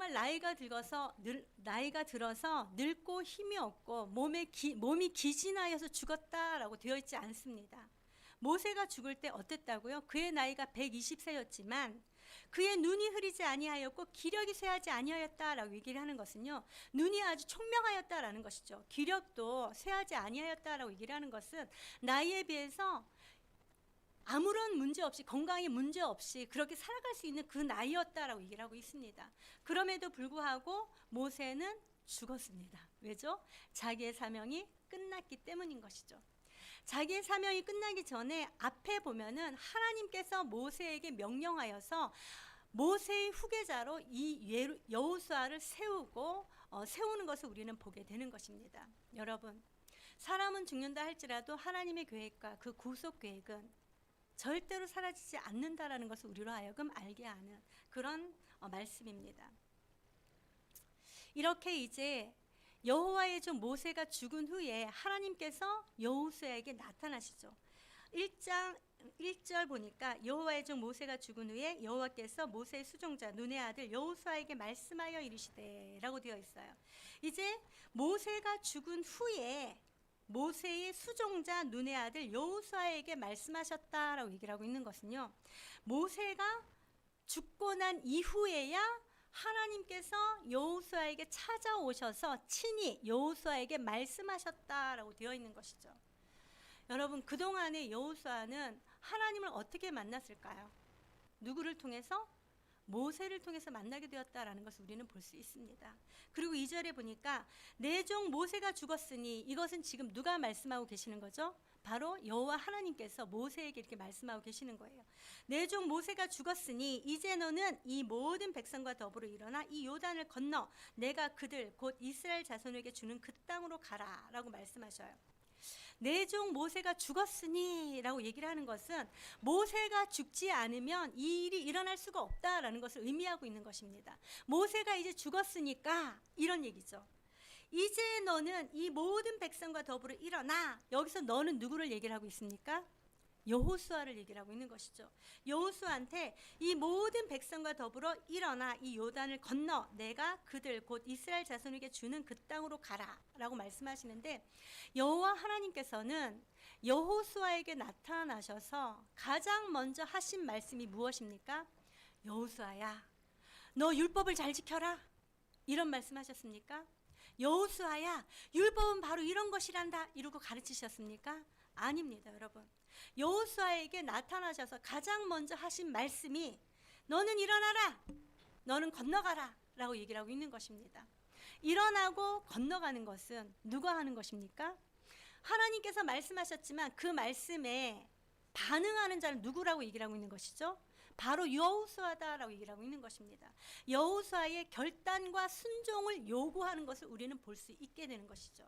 정말 나이가 들어서 늙고 힘이 없고 몸이 기진하여서 죽었다라고 되어 있지 않습니다. 모세가 죽을 때 어땠다고요? 그의 나이가 120세였지만 그의 눈이 흐리지 아니하였고 기력이 쇠하지 아니하였다라고 얘기를 하는 것은요, 눈이 아주 총명하였다라는 것이죠. 기력도 쇠하지 아니하였다라고 얘기를 하는 것은 나이에 비해서 아무런 문제 없이, 건강에 문제 없이 그렇게 살아갈 수 있는 그 나이였다라고 얘기를 하고 있습니다. 그럼에도 불구하고 모세는 죽었습니다. 왜죠? 자기의 사명이 끝났기 때문인 것이죠. 자기의 사명이 끝나기 전에 앞에 보면은 하나님께서 모세에게 명령하여서 모세의 후계자로 이 여호수아를 세우는 것을 우리는 보게 되는 것입니다. 여러분, 사람은 죽는다 할지라도 하나님의 계획과 그 구속 계획은 절대로 사라지지 않는다라는 것을 우리로 하여금 알게 하는 그런 말씀입니다. 이렇게 이제 여호와의 종 모세가 죽은 후에 하나님께서 여호수아에게 나타나시죠. 1절 보니까 여호와의 종 모세가 죽은 후에 여호와께서 모세의 수종자 눈의 아들 여호수아에게 말씀하여 이르시되 라고 되어 있어요. 이제 모세가 죽은 후에 모세의 수종자 눈의 아들 여호수아에게 말씀하셨다라고 얘기를 하고 있는 것은요, 모세가 죽고 난 이후에야 하나님께서 여호수아에게 찾아오셔서 친히 여호수아에게 말씀하셨다라고 되어 있는 것이죠. 여러분, 그동안의 여호수아는 하나님을 어떻게 만났을까요? 누구를 통해서? 모세를 통해서 만나게 되었다라는 것을 우리는 볼 수 있습니다. 그리고 2절에 보니까 내 종 모세가 죽었으니, 이것은 지금 누가 말씀하고 계시는 거죠? 바로 여호와 하나님께서 모세에게 이렇게 말씀하고 계시는 거예요. 내 종 모세가 죽었으니 이제 너는 이 모든 백성과 더불어 일어나 이 요단을 건너 내가 그들 곧 이스라엘 자손에게 주는 그 땅으로 가라 라고 말씀하셔요. 내 종 모세가 죽었으니 라고 얘기를 하는 것은 모세가 죽지 않으면 이 일이 일어날 수가 없다라는 것을 의미하고 있는 것입니다. 모세가 이제 죽었으니까 이런 얘기죠. 이제 너는 이 모든 백성과 더불어 일어나. 여기서 너는 누구를 얘기를 하고 있습니까? 여호수아를 얘기를 하고 있는 것이죠. 여호수아한테 이 모든 백성과 더불어 일어나 이 요단을 건너 내가 그들 곧 이스라엘 자손에게 주는 그 땅으로 가라 라고 말씀하시는데, 여호와 하나님께서는 여호수아에게 나타나셔서 가장 먼저 하신 말씀이 무엇입니까? 여호수아야, 너 율법을 잘 지켜라, 이런 말씀하셨습니까? 여호수아야, 율법은 바로 이런 것이란다, 이러고 가르치셨습니까? 아닙니다, 여러분. 여호수아에게 나타나셔서 가장 먼저 하신 말씀이 너는 일어나라, 너는 건너가라 라고 얘기를 하고 있는 것입니다. 일어나고 건너가는 것은 누가 하는 것입니까? 하나님께서 말씀하셨지만 그 말씀에 반응하는 자는 누구라고 얘기를 하고 있는 것이죠? 바로 여호수아다라고 얘기를 하고 있는 것입니다. 여호수아의 결단과 순종을 요구하는 것을 우리는 볼 수 있게 되는 것이죠.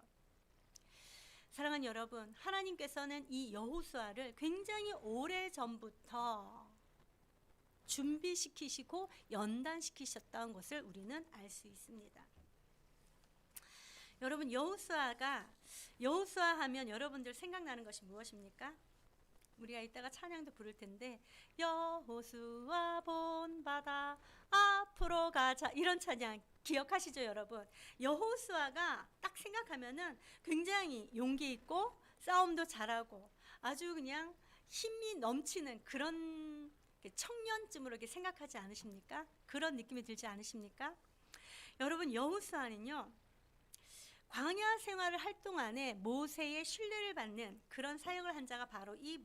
사랑하는 여러분, 하나님께서는 이 여호수아를 굉장히 오래전부터 준비시키시고 연단시키셨다는 것을 우리는 알 수 있습니다. 여러분, 여호수아 하면 여러분들 생각나는 것이 무엇입니까? 우리가 이따가 찬양도 부를 텐데, 여호수아 본바다 앞으로 가자, 이런 찬양 기억하시죠, 여러분? 여호수아가 딱 생각하면은 굉장히 용기 있고 싸움도 잘하고 아주 그냥 힘이 넘치는 그런 청년쯤으로 이렇게 생각하지 않으십니까? 그런 느낌이 들지 않으십니까? 여러분, 여호수아는요, 광야 생활을 할 동안에 모세의 신뢰를 받는 그런 사역을 한 자가 바로 이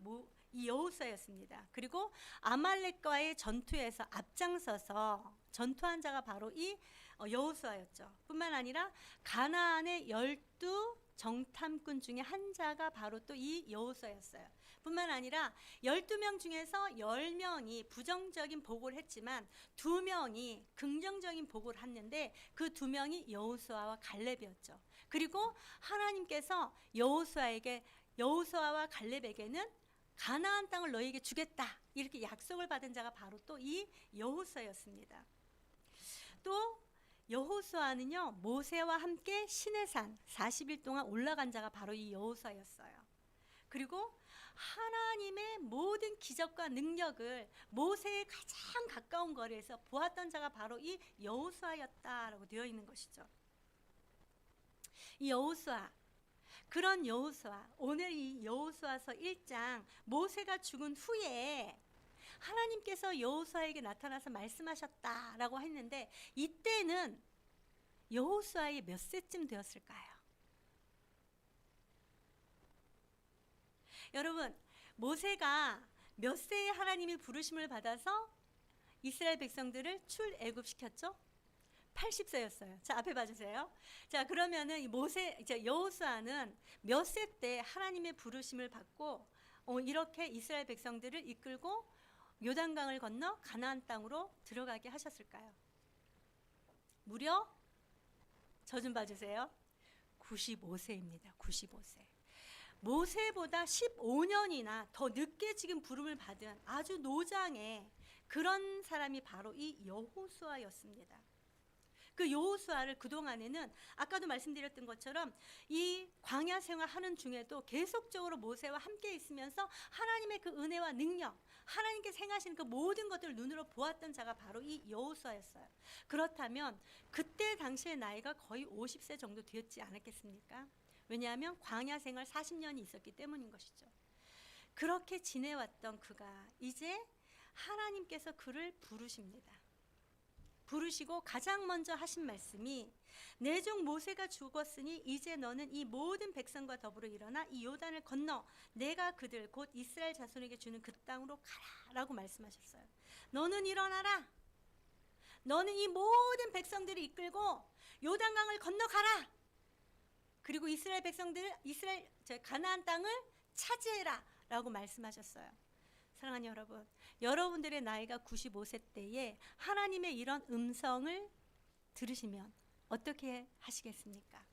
여호수아였습니다. 그리고 아말렉과의 전투에서 앞장서서 전투한 자가 바로 이 여호수아였죠. 뿐만 아니라 가나안의 12 정탐꾼 중에 한 자가 바로 또 이 여호수아였어요. 뿐만 아니라 12명 중에서 10명이 부정적인 보고를 했지만 2명이 긍정적인 보고를 했는데 그 2명이 여호수아와 갈렙이었죠. 그리고 하나님께서 여호수아와 갈렙에게는 가나안 땅을 너희에게 주겠다, 이렇게 약속을 받은 자가 바로 또 이 여호수아였습니다. 또 여호수아는요, 모세와 함께 시내산 40일 동안 올라간 자가 바로 이 여호수아였어요. 그리고 하나님의 모든 기적과 능력을 모세의 가장 가까운 거리에서 보았던 자가 바로 이 여호수아였다라고 되어 있는 것이죠. 이 여호수아, 그런 여호수아, 오늘 이 여호수아서 1장 모세가 죽은 후에 하나님께서 여호수아에게 나타나서 말씀하셨다라고 했는데, 이때는 여호수아의 몇 세쯤 되었을까요? 여러분, 모세가 몇 세에 하나님이 부르심을 받아서 이스라엘 백성들을 출애굽시켰죠? 80세였어요. 자, 앞에 봐주세요. 자, 그러면은 이 여호수아는 몇 세 때 하나님의 부르심을 받고 이렇게 이스라엘 백성들을 이끌고 요단강을 건너 가나안 땅으로 들어가게 하셨을까요? 무려 저 좀 봐주세요. 95세입니다. 95세. 모세보다 15년이나 더 늦게 지금 부름을 받은 아주 노장의 그런 사람이 바로 이 여호수아였습니다. 그 여호수아를 그동안에는 아까도 말씀드렸던 것처럼 이 광야 생활하는 중에도 계속적으로 모세와 함께 있으면서 하나님의 그 은혜와 능력, 하나님께서 행하시는 그 모든 것들을 눈으로 보았던 자가 바로 이 여호수아였어요. 그렇다면 그때 당시의 나이가 거의 50세 정도 되었지 않았겠습니까? 왜냐하면 광야 생활 40년이 있었기 때문인 것이죠. 그렇게 지내왔던 그가 이제 하나님께서 그를 부르십니다. 부르시고 가장 먼저 하신 말씀이, 내 종 모세가 죽었으니 이제 너는 이 모든 백성과 더불어 일어나 이 요단을 건너 내가 그들 곧 이스라엘 자손에게 주는 그 땅으로 가라라고 말씀하셨어요. 너는 일어나라. 너는 이 모든 백성들을 이끌고 요단강을 건너가라. 그리고 이스라엘 백성들, 가나안 땅을 차지해라 라고 말씀하셨어요. 사랑하는 여러분, 여러분들의 나이가 95세 때에 하나님의 이런 음성을 들으시면 어떻게 하시겠습니까?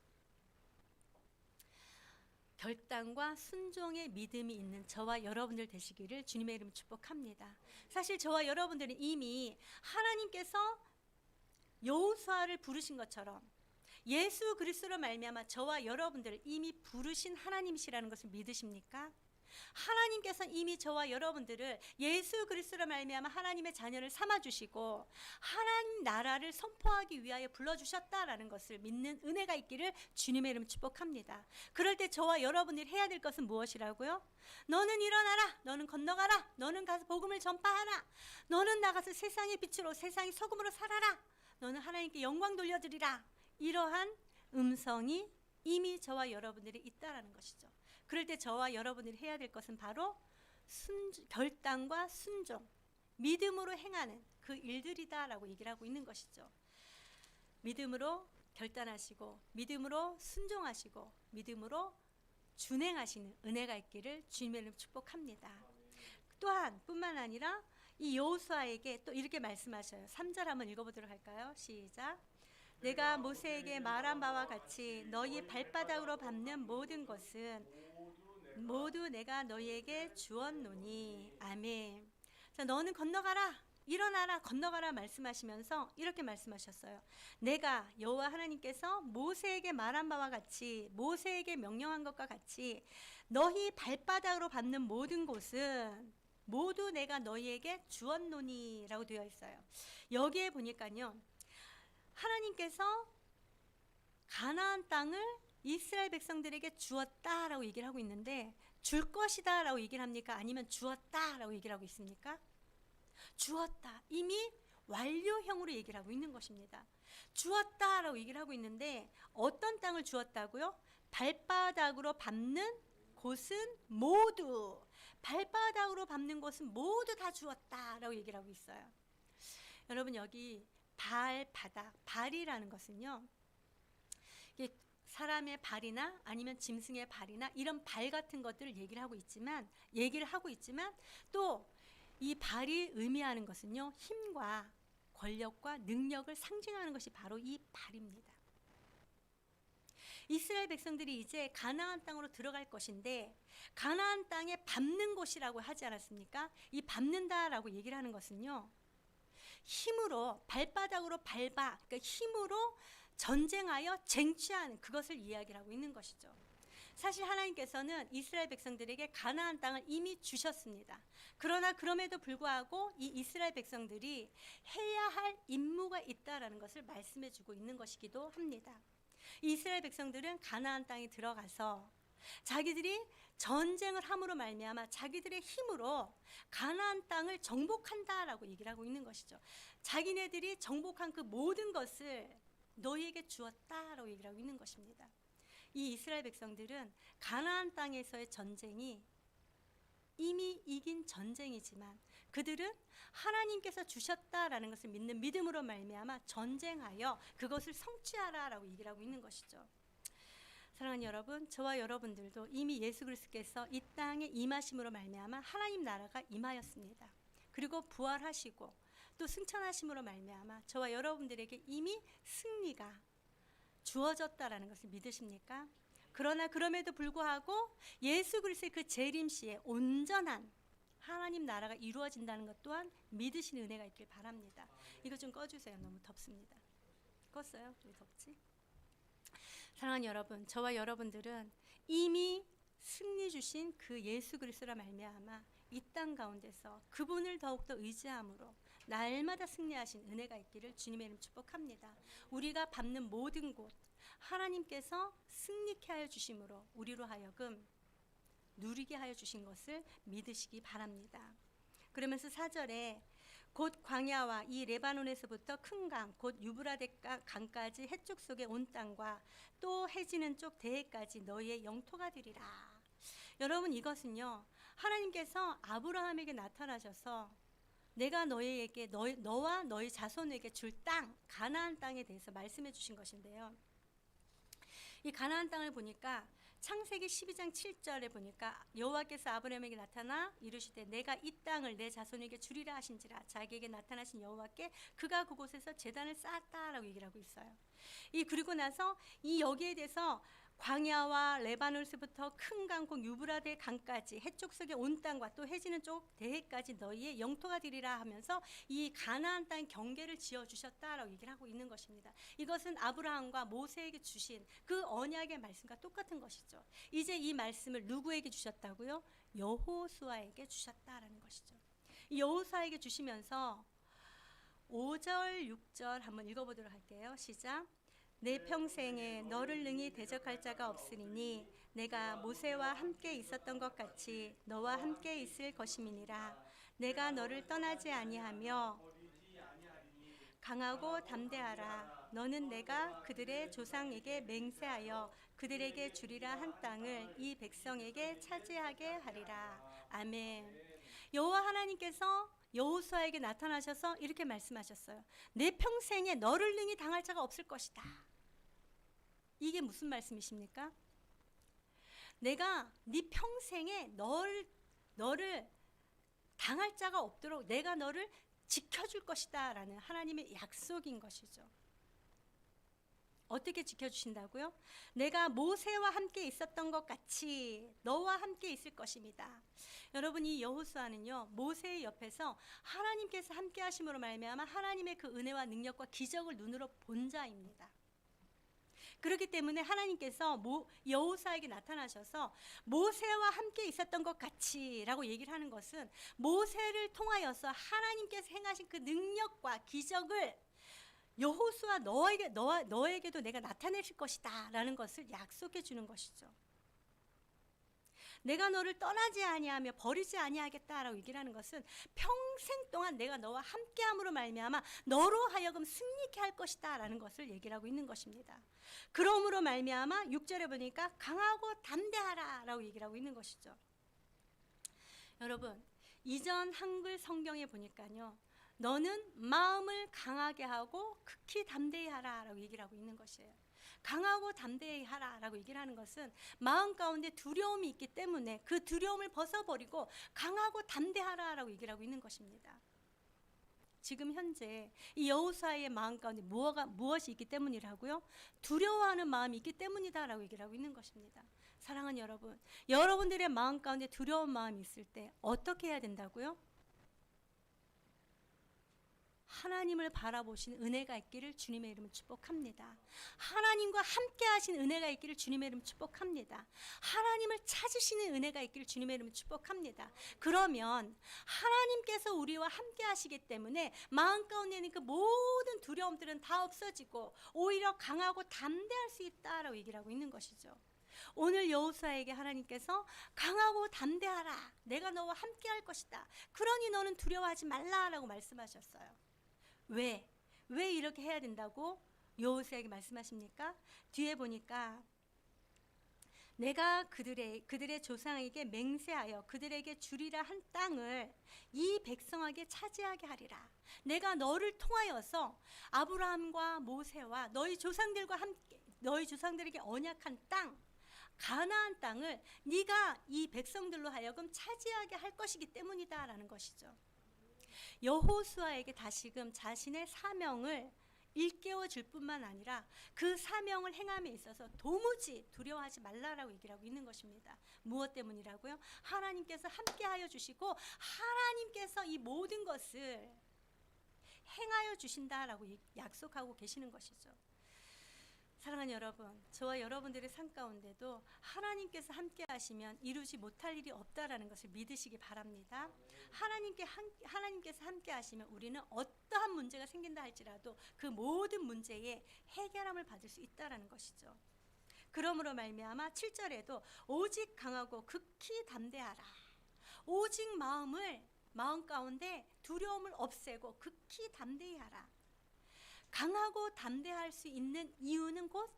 결단과 순종의 믿음이 있는 저와 여러분들 되시기를 주님의 이름으로 축복합니다. 사실 저와 여러분들은 이미 하나님께서 여호수아를 부르신 것처럼 예수 그리스도로 말미암아 저와 여러분들을 이미 부르신 하나님이시라는 것을 믿으십니까? 하나님께서 이미 저와 여러분들을 예수 그리스도로 말미암아 하나님의 자녀를 삼아주시고 하나님 나라를 선포하기 위하여 불러주셨다라는 것을 믿는 은혜가 있기를 주님의 이름 축복합니다. 그럴 때 저와 여러분들이 해야 될 것은 무엇이라고요? 너는 일어나라. 너는 건너가라. 너는 가서 복음을 전파하라. 너는 나가서 세상의 빛으로 세상의 소금으로 살아라. 너는 하나님께 영광 돌려드리라. 이러한 음성이 이미 저와 여러분들이 있다라는 것이죠. 그럴 때 저와 여러분들이 해야 될 것은 바로 결단과 순종, 믿음으로 행하는 그 일들이다라고 얘기를 하고 있는 것이죠. 믿음으로 결단하시고 믿음으로 순종하시고 믿음으로 준행하시는 은혜가 있기를 주님의 이름으로 축복합니다. 또한 뿐만 아니라 이 여호수아에게 또 이렇게 말씀하셔요. 3절 한번 읽어보도록 할까요? 시작. 내가 모세에게 말한 바와 같이 너희 발바닥으로 밟는 모든 것은 모두 내가 너희에게 주었노니. 아멘. 자, 너는 건너가라. 일어나라. 건너가라 말씀하시면서 이렇게 말씀하셨어요. 내가 여호와 하나님께서 모세에게 말한 바와 같이, 모세에게 명령한 것과 같이 너희 발바닥으로 밟는 모든 곳은 모두 내가 너희에게 주었노니 라고 되어 있어요. 여기에 보니까요, 하나님께서 가나안 땅을 이스라엘 백성들에게 주었다라고 얘기를 하고 있는데, 줄 것이다 라고 얘기를 합니까? 아니면 주었다 라고 얘기를 하고 있습니까? 주었다. 이미 완료형으로 얘기를 하고 있는 것입니다. 주었다 라고 얘기를 하고 있는데, 어떤 땅을 주었다고요? 발바닥으로 밟는 곳은 모두, 발바닥으로 밟는 곳은 모두 다 주었다 라고 얘기를 하고 있어요. 여러분, 여기 발바닥, 발이라는 것은요, 이게 사람의 발이나 아니면 짐승의 발이나 이런 발 같은 것들을 얘기를 하고 있지만 또 이 발이 의미하는 것은요, 힘과 권력과 능력을 상징하는 것이 바로 이 발입니다. 이스라엘 백성들이 이제 가나안 땅으로 들어갈 것인데, 가나안 땅에 밟는 곳이라고 하지 않았습니까? 이 밟는다라고 얘기를 하는 것은요, 힘으로, 발바닥으로 밟아, 그러니까 힘으로 전쟁하여 쟁취하는 그것을 이야기를 하고 있는 것이죠. 사실 하나님께서는 이스라엘 백성들에게 가나안 땅을 이미 주셨습니다. 그러나 그럼에도 불구하고 이 이스라엘 백성들이 해야 할 임무가 있다라는 것을 말씀해 주고 있는 것이기도 합니다. 이스라엘 백성들은 가나안 땅에 들어가서 자기들이 전쟁을 함으로 말미암아 자기들의 힘으로 가나안 땅을 정복한다라고 얘기를 하고 있는 것이죠. 자기네들이 정복한 그 모든 것을 너희에게 주었다라고 얘기를 하고 있는 것입니다. 이 이스라엘 백성들은 가나안 땅에서의 전쟁이 이미 이긴 전쟁이지만 그들은 하나님께서 주셨다라는 것을 믿는 믿음으로 말미암아 전쟁하여 그것을 성취하라라고 얘기를 하고 있는 것이죠. 사랑하는 여러분, 저와 여러분들도 이미 예수 그리스도께서 이 땅에 임하심으로 말미암아 하나님 나라가 임하였습니다. 그리고 부활하시고 또 승천하심으로 말미암아 저와 여러분들에게 이미 승리가 주어졌다라는 것을 믿으십니까? 그러나 그럼에도 불구하고 예수 그리스도의 그 재림시에 온전한 하나님 나라가 이루어진다는 것 또한 믿으시는 은혜가 있길 바랍니다. 이거 좀 꺼주세요. 너무 덥습니다. 껐어요? 왜 덥지? 사랑하는 여러분, 저와 여러분들은 이미 승리 주신 그 예수 그리스도라 말미암아 이 땅 가운데서 그분을 더욱더 의지함으로 날마다 승리하신 은혜가 있기를 주님의 이름 축복합니다. 우리가 밟는 모든 곳 하나님께서 승리케 하여 주심으로 우리로 하여금 누리게 하여 주신 것을 믿으시기 바랍니다. 그러면서 4절에 곧 광야와 이 레바논에서부터 큰 강, 곧 유브라데 강까지 해쪽 속의 온 땅과 또 해지는 쪽 대해까지 너희의 영토가 되리라. 여러분, 이것은요 하나님께서 아브라함에게 나타나셔서 내가 너희에게 너와 너희 자손에게 줄 땅, 가나안 땅에 대해서 말씀해 주신 것인데요. 이 가나안 땅을 보니까 창세기 12장 7절에 보니까 여호와께서 아브라함에게 나타나 이르시되 내가 이 땅을 내 자손에게 주리라 하신지라. 자기에게 나타나신 여호와께 그가 그곳에서 제단을 쌓았다라고 얘기를 하고 있어요. 그리고 나서 이 여기에 대해서 광야와 레바논에서부터 큰 강, 곧 유브라데 강까지 해쪽 속의 온 땅과 또 해지는 쪽 대해까지 너희의 영토가 되리라 하면서 이 가나안 땅 경계를 지어 주셨다라고 얘기를 하고 있는 것입니다. 이것은 아브라함과 모세에게 주신 그 언약의 말씀과 똑같은 것이죠. 이제 이 말씀을 누구에게 주셨다고요? 여호수아에게 주셨다라는 것이죠. 이 여호수아에게 주시면서 5절, 6절 한번 읽어보도록 할게요. 시작. 내 평생에 너를 능히 대적할 자가 없으리니 내가 모세와 함께 있었던 것 같이 너와 함께 있을 것임이니라. 내가 너를 떠나지 아니하며 강하고 담대하라. 너는 내가 그들의 조상에게 맹세하여 그들에게 주리라 한 땅을 이 백성에게 차지하게 하리라. 아멘. 여호와 하나님께서 여호수아에게 나타나셔서 이렇게 말씀하셨어요. 내 평생에 너를 능히 당할 자가 없을 것이다. 이게 무슨 말씀이십니까? 내가 네 평생에 너를 당할 자가 없도록 내가 너를 지켜줄 것이다 라는 하나님의 약속인 것이죠. 어떻게 지켜주신다고요? 내가 모세와 함께 있었던 것 같이 너와 함께 있을 것입니다. 여러분, 이 여호수아는요 모세의 옆에서 하나님께서 함께 하심으로 말미암아 하나님의 그 은혜와 능력과 기적을 눈으로 본 자입니다. 그렇기 때문에 하나님께서 여호수아에게 나타나셔서 모세와 함께 있었던 것 같이 라고 얘기를 하는 것은 모세를 통하여서 하나님께서 행하신 그 능력과 기적을 여호수아 너에게도 내가 나타내실 것이다 라는 것을 약속해 주는 것이죠. 내가 너를 떠나지 아니하며 버리지 아니하겠다라고 얘기를 하는 것은 평생 동안 내가 너와 함께함으로 말미암아 너로 하여금 승리케 할 것이다 라는 것을 얘기를 하고 있는 것입니다. 그러므로 말미암아 6절에 보니까 강하고 담대하라 라고 얘기를 하고 있는 것이죠. 여러분, 이전 한글 성경에 보니까요 너는 마음을 강하게 하고 극히 담대히 하라 라고 얘기를 하고 있는 것이에요. 강하고 담대히 하라 라고 얘기를 하는 것은 마음 가운데 두려움이 있기 때문에 그 두려움을 벗어버리고 강하고 담대하라 라고 얘기를 하고 있는 것입니다. 지금 현재 이 여호수아의 마음 가운데 무엇이 있기 때문이라고요? 두려워하는 마음이 있기 때문이다 라고 얘기를 하고 있는 것입니다. 사랑하는 여러분, 여러분들의 마음 가운데 두려운 마음이 있을 때 어떻게 해야 된다고요? 하나님을 바라보신 은혜가 있기를 주님의 이름으로 축복합니다. 하나님과 함께 하신 은혜가 있기를 주님의 이름으로 축복합니다. 하나님을 찾으시는 은혜가 있기를 주님의 이름으로 축복합니다. 그러면 하나님께서 우리와 함께 하시기 때문에 마음 가운데 있는 그 모든 두려움들은 다 없어지고 오히려 강하고 담대할 수 있다라고 얘기를 하고 있는 것이죠. 오늘 여호수아에게 하나님께서 강하고 담대하라. 내가 너와 함께 할 것이다. 그러니 너는 두려워하지 말라라고 말씀하셨어요. 왜 이렇게 해야 된다고 여호수아에게 말씀하십니까? 뒤에 보니까 내가 그들의 조상에게 맹세하여 그들에게 주리라 한 땅을 이 백성에게 차지하게 하리라. 내가 너를 통하여서 아브라함과 모세와 너희 조상들과 함께 너희 조상들에게 언약한 땅 가나안 땅을 네가 이 백성들로 하여금 차지하게 할 것이기 때문이다라는 것이죠. 여호수아에게 다시금 자신의 사명을 일깨워 줄 뿐만 아니라 그 사명을 행함에 있어서 도무지 두려워하지 말라라고 얘기를 하고 있는 것입니다. 무엇 때문이라고요? 하나님께서 함께하여 주시고 하나님께서 이 모든 것을 행하여 주신다라고 약속하고 계시는 것이죠. 사랑하는 여러분, 저와 여러분들의 삶 가운데도 하나님께서 함께 하시면 이루지 못할 일이 없다라는 것을 믿으시기 바랍니다. 하나님께서 함께 하시면 우리는 어떠한 문제가 생긴다 할지라도 그 모든 문제에 해결함을 받을 수 있다라는 것이죠. 그러므로 말미암아 7절에도 오직 강하고 극히 담대하라. 오직 마음 가운데 두려움을 없애고 극히 담대히 하라. 강하고 담대할 수 있는 이유는 곧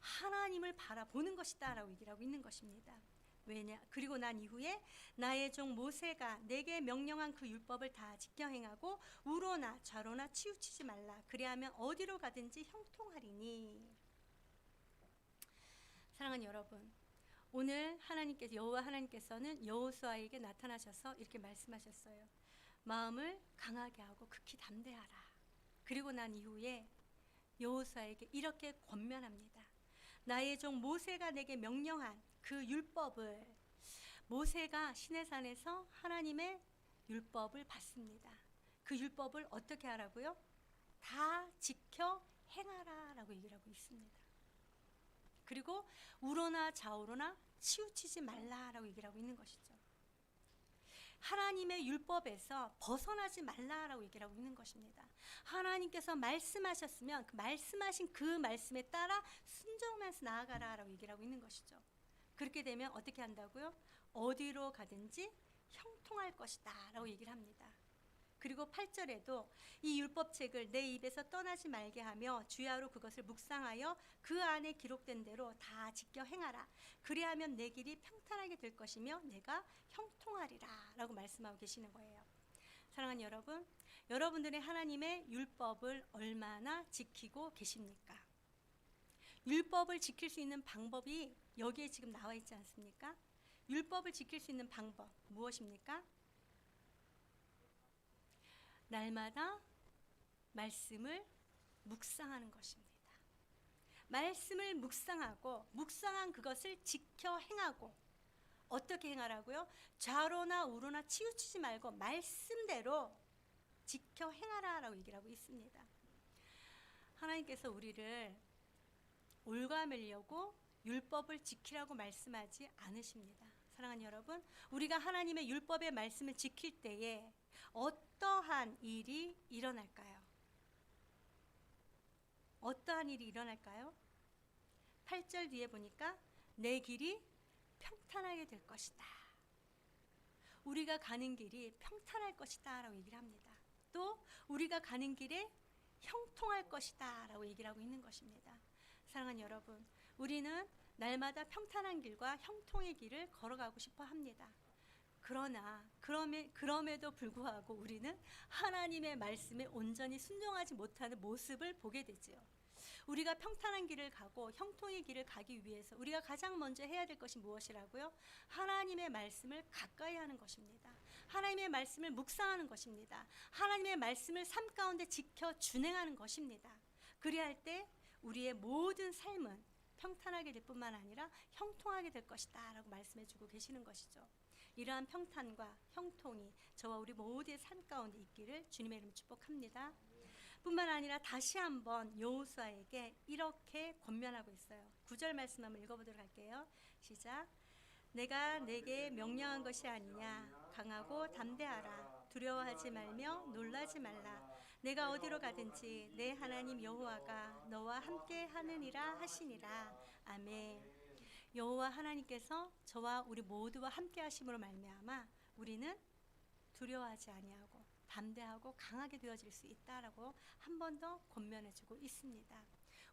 하나님을 바라보는 것이다 라고 얘기를 하고 있는 것입니다. 왜냐? 그리고 난 이후에 나의 종 모세가 내게 명령한 그 율법을 다 지켜 행하고 우로나 좌로나 치우치지 말라. 그리하면 어디로 가든지 형통하리니. 사랑하는 여러분, 오늘 여호와 하나님께서는 여호수아에게 나타나셔서 이렇게 말씀하셨어요. 마음을 강하게 하고 극히 담대하라. 그리고 난 이후에 여호수아에게 이렇게 권면합니다. 나의 종 모세가 내게 명령한 그 율법을, 모세가 시내산에서 하나님의 율법을 받습니다. 그 율법을 어떻게 하라고요? 다 지켜 행하라 라고 얘기를 하고 있습니다. 그리고 우로나 좌우로나 치우치지 말라라고 얘기를 하고 있는 것이죠. 하나님의 율법에서 벗어나지 말라라고 얘기를 하고 있는 것입니다. 하나님께서 말씀하셨으면 말씀하신 그 말씀에 따라 순종하면서 나아가라라고 얘기를 하고 있는 것이죠. 그렇게 되면 어떻게 한다고요? 어디로 가든지 형통할 것이다 라고 얘기를 합니다. 그리고 8절에도 이 율법책을 내 입에서 떠나지 말게 하며 주야로 그것을 묵상하여 그 안에 기록된 대로 다 지켜 행하라. 그리하면 내 길이 평탄하게 될 것이며 내가 형통하리라 라고 말씀하고 계시는 거예요. 사랑하는 여러분, 여러분들의 하나님의 율법을 얼마나 지키고 계십니까? 율법을 지킬 수 있는 방법이 여기에 지금 나와 있지 않습니까? 율법을 지킬 수 있는 방법 무엇입니까? 날마다 말씀을 묵상하는 것입니다. 말씀을 묵상하고 묵상한 그것을 지켜 행하고 어떻게 행하라고요? 좌로나 우로나 치우치지 말고 말씀대로 지켜 행하라라고 얘기를 하고 있습니다. 하나님께서 우리를 올가매려고 율법을 지키라고 말씀하지 않으십니다. 사랑하는 여러분, 우리가 하나님의 율법의 말씀을 지킬 때에 어떠한 일이 일어날까요? 어떠한 일이 일어날까요? 8절 뒤에 보니까 내 길이 평탄하게 될 것이다. 우리가 가는 길이 평탄할 것이다 라고 얘기를 합니다. 또 우리가 가는 길에 형통할 것이다 라고 얘기를 하고 있는 것입니다. 사랑하는 여러분, 우리는 날마다 평탄한 길과 형통의 길을 걸어가고 싶어 합니다. 그러나 그럼에도 불구하고 우리는 하나님의 말씀에 온전히 순종하지 못하는 모습을 보게 되지요. 우리가 평탄한 길을 가고 형통의 길을 가기 위해서 우리가 가장 먼저 해야 될 것이 무엇이라고요? 하나님의 말씀을 가까이 하는 것입니다. 하나님의 말씀을 묵상하는 것입니다. 하나님의 말씀을 삶 가운데 지켜 준행하는 것입니다. 그리할 때 우리의 모든 삶은 평탄하게 될 뿐만 아니라 형통하게 될 것이다 라고 말씀해 주고 계시는 것이죠. 이러한 평탄과 형통이 저와 우리 모두의 삶 가운데 있기를 주님의 이름으로 축복합니다. 뿐만 아니라 다시 한번 여호수아에게 이렇게 권면하고 있어요. 9절 말씀 한번 읽어보도록 할게요. 시작. 내가 내게 명령한 것이 아니냐. 강하고 담대하라. 두려워하지 말며 놀라지 말라. 내가 어디로 가든지 내 하나님 여호와가 너와 함께 하느니라 하시니라. 아멘. 여호와 하나님께서 저와 우리 모두와 함께 하심으로 말미암아 우리는 두려워하지 아니하고 담대하고 강하게 되어질 수 있다라고 한 번 더 권면해주고 있습니다.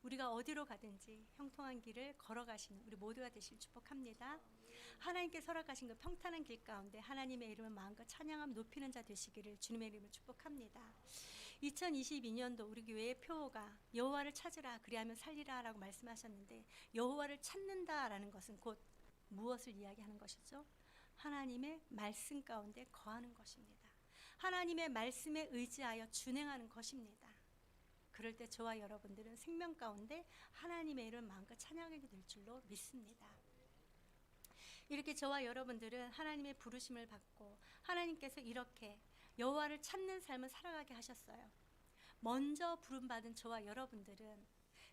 우리가 어디로 가든지 형통한 길을 걸어가시는 우리 모두가 되실 축복합니다. 하나님께서 허락하신 그 평탄한 길 가운데 하나님의 이름을 마음껏 찬양함 높이는 자 되시기를 주님의 이름으로 축복합니다. 2022년도 우리 교회의 표어가 여호와를 찾으라 그리하면 살리라 라고 말씀하셨는데, 여호와를 찾는다라는 것은 곧 무엇을 이야기하는 것이죠? 하나님의 말씀 가운데 거하는 것입니다. 하나님의 말씀에 의지하여 준행하는 것입니다. 그럴 때 저와 여러분들은 생명 가운데 하나님의 이름을 마음껏 찬양하게 될 줄로 믿습니다. 이렇게 저와 여러분들은 하나님의 부르심을 받고 하나님께서 이렇게 여호와를 찾는 삶을 살아가게 하셨어요. 먼저 부름받은 저와 여러분들은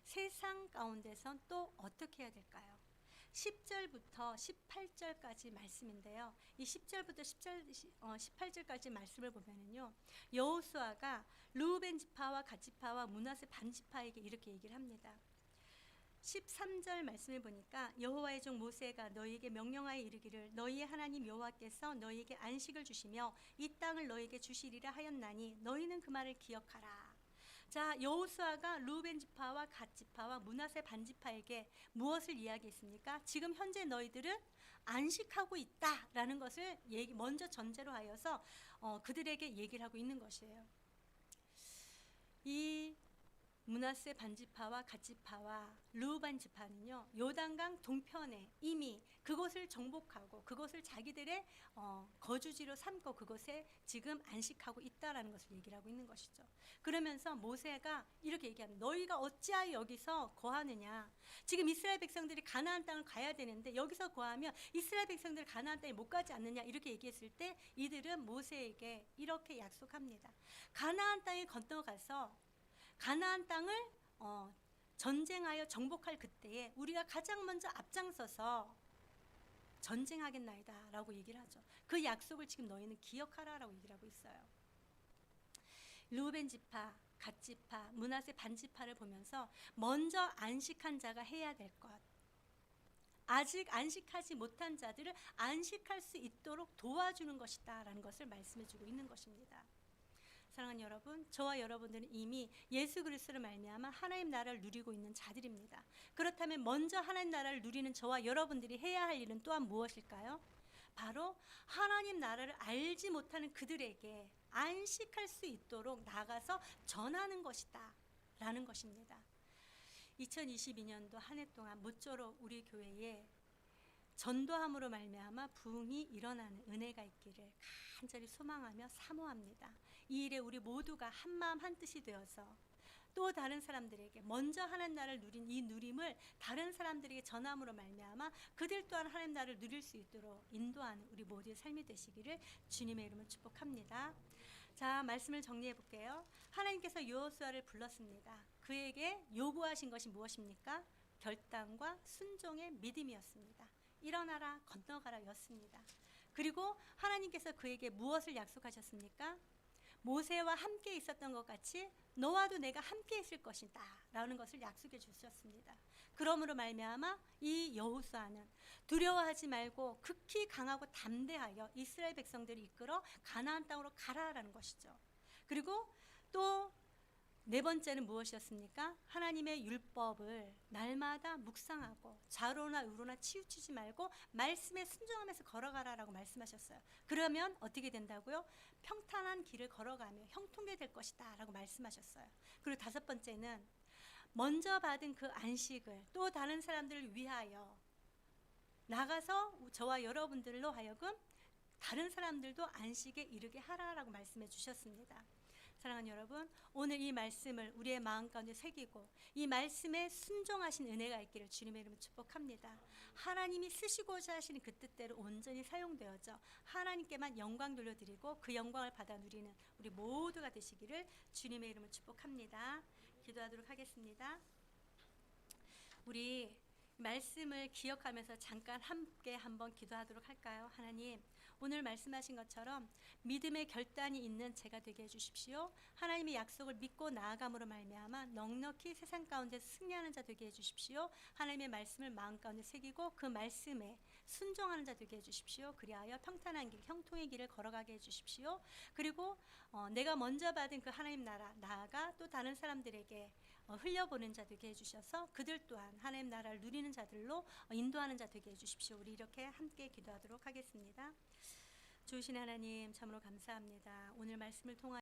세상 가운데선 또 어떻게 해야 될까요? 10절부터 18절까지 말씀인데요. 이 10절부터 18절까지 말씀을 보면은요, 여호수아가 르우벤 지파와 갓 지파와 므낫세 반 지파에게 이렇게 얘기를 합니다. 13절 말씀을 보니까 여호와의 종 모세가 너희에게 명령하여 이르기를 너희의 하나님 여호와께서 너희에게 안식을 주시며 이 땅을 너희에게 주시리라 하였나니 너희는 그 말을 기억하라. 자, 여호수아가 르우벤 지파와 갓 지파와 므낫세 반 지파에게 무엇을 이야기했습니까? 지금 현재 너희들은 안식하고 있다라는 것을 먼저 전제로 하여서 그들에게 얘기를 하고 있는 것이에요. 이 므낫세 반 지파와 갓 지파와 르우벤 지파는요, 요단강 동편에 이미 그곳을 정복하고 그곳을 자기들의 거주지로 삼고 그곳에 지금 안식하고 있다라는 것을 얘기를 하고 있는 것이죠. 그러면서 모세가 이렇게 얘기합니다. 너희가 어찌하여 여기서 거하느냐? 지금 이스라엘 백성들이 가나안 땅을 가야 되는데 여기서 거하면 이스라엘 백성들이 가나안 땅에 못 가지 않느냐? 이렇게 얘기했을 때 이들은 모세에게 이렇게 약속합니다. 가나안 땅에 건너가서 가나안 땅을 전쟁하여 정복할 그때에 우리가 가장 먼저 앞장서서 전쟁하겠나이다 라고 얘기를 하죠. 그 약속을 지금 너희는 기억하라 라고 얘기를 하고 있어요. 르우벤 지파, 갓 지파, 므낫세 반 지파를 보면서 먼저 안식한 자가 해야 될 것, 아직 안식하지 못한 자들을 안식할 수 있도록 도와주는 것이다 라는 것을 말씀해 주고 있는 것입니다. 사랑하는 여러분, 저와 여러분들은 이미 예수 그리스도를 말미암아 하나님 나라를 누리고 있는 자들입니다. 그렇다면 먼저 하나님 나라를 누리는 저와 여러분들이 해야 할 일은 또한 무엇일까요? 바로 하나님 나라를 알지 못하는 그들에게 안식할 수 있도록 나가서 전하는 것이다 라는 것입니다. 2022년도 한 해 동안 모쪼록 우리 교회에 전도함으로 말미암아 부흥이 일어나는 은혜가 있기를 간절히 소망하며 사모합니다. 이 일에 우리 모두가 한마음 한뜻이 되어서 또 다른 사람들에게 먼저 하나님 나라를 누린 이 누림을 다른 사람들에게 전함으로 말미암아 그들 또한 하나님 나라를 누릴 수 있도록 인도하는 우리 모두의 삶이 되시기를 주님의 이름으로 축복합니다. 자, 말씀을 정리해 볼게요. 하나님께서 여호수아를 불렀습니다. 그에게 요구하신 것이 무엇입니까? 결단과 순종의 믿음이었습니다. 일어나라, 건너가라 였습니다. 그리고 하나님께서 그에게 무엇을 약속하셨습니까? 모세와 함께 있었던 것 같이 너와도 내가 함께 있을 것이다 라는 것을 약속해 주셨습니다. 그러므로 말미암아 이 여호수아는 두려워하지 말고 극히 강하고 담대하여 이스라엘 백성들을 이끌어 가나안 땅으로 가라라는 것이죠. 그리고 또 네 번째는 무엇이었습니까? 하나님의 율법을 날마다 묵상하고 좌로나 우로나 치우치지 말고 말씀에 순종하면서 걸어가라라고 말씀하셨어요. 그러면 어떻게 된다고요? 평탄한 길을 걸어가며 형통하게 될 것이다 라고 말씀하셨어요. 그리고 다섯 번째는 먼저 받은 그 안식을 또 다른 사람들을 위하여 나가서 저와 여러분들로 하여금 다른 사람들도 안식에 이르게 하라라고 말씀해 주셨습니다. 사랑하는 여러분, 오늘 이 말씀을 우리의 마음 가운데 새기고 이 말씀에 순종하신 은혜가 있기를 주님의 이름으로 축복합니다. 하나님이 쓰시고자 하시는 그 뜻대로 온전히 사용되어져 하나님께만 영광 돌려드리고 그 영광을 받아 누리는 우리 모두가 되시기를 주님의 이름으로 축복합니다. 기도하도록 하겠습니다. 우리 말씀을 기억하면서 잠깐 함께 한번 기도하도록 할까요? 하나님, 오늘 말씀하신 것처럼 믿음의 결단이 있는 제가 되게 해주십시오. 하나님의 약속을 믿고 나아감으로 말미암아 넉넉히 세상 가운데 승리하는 자 되게 해주십시오. 하나님의 말씀을 마음 가운데 새기고 그 말씀에 순종하는 자 되게 해주십시오. 그리하여 평탄한 길, 형통의 길을 걸어가게 해주십시오. 그리고 내가 먼저 받은 그 하나님 나라, 나아가 또 다른 사람들에게 흘려보는 자 되게 해주셔서 그들 또한 하나님 나라를 누리는 자들로 인도하는 자 되게 해주십시오. 우리 이렇게 함께 기도하도록 하겠습니다. 좋으신 하나님, 참으로 감사합니다. 오늘 말씀을 통하여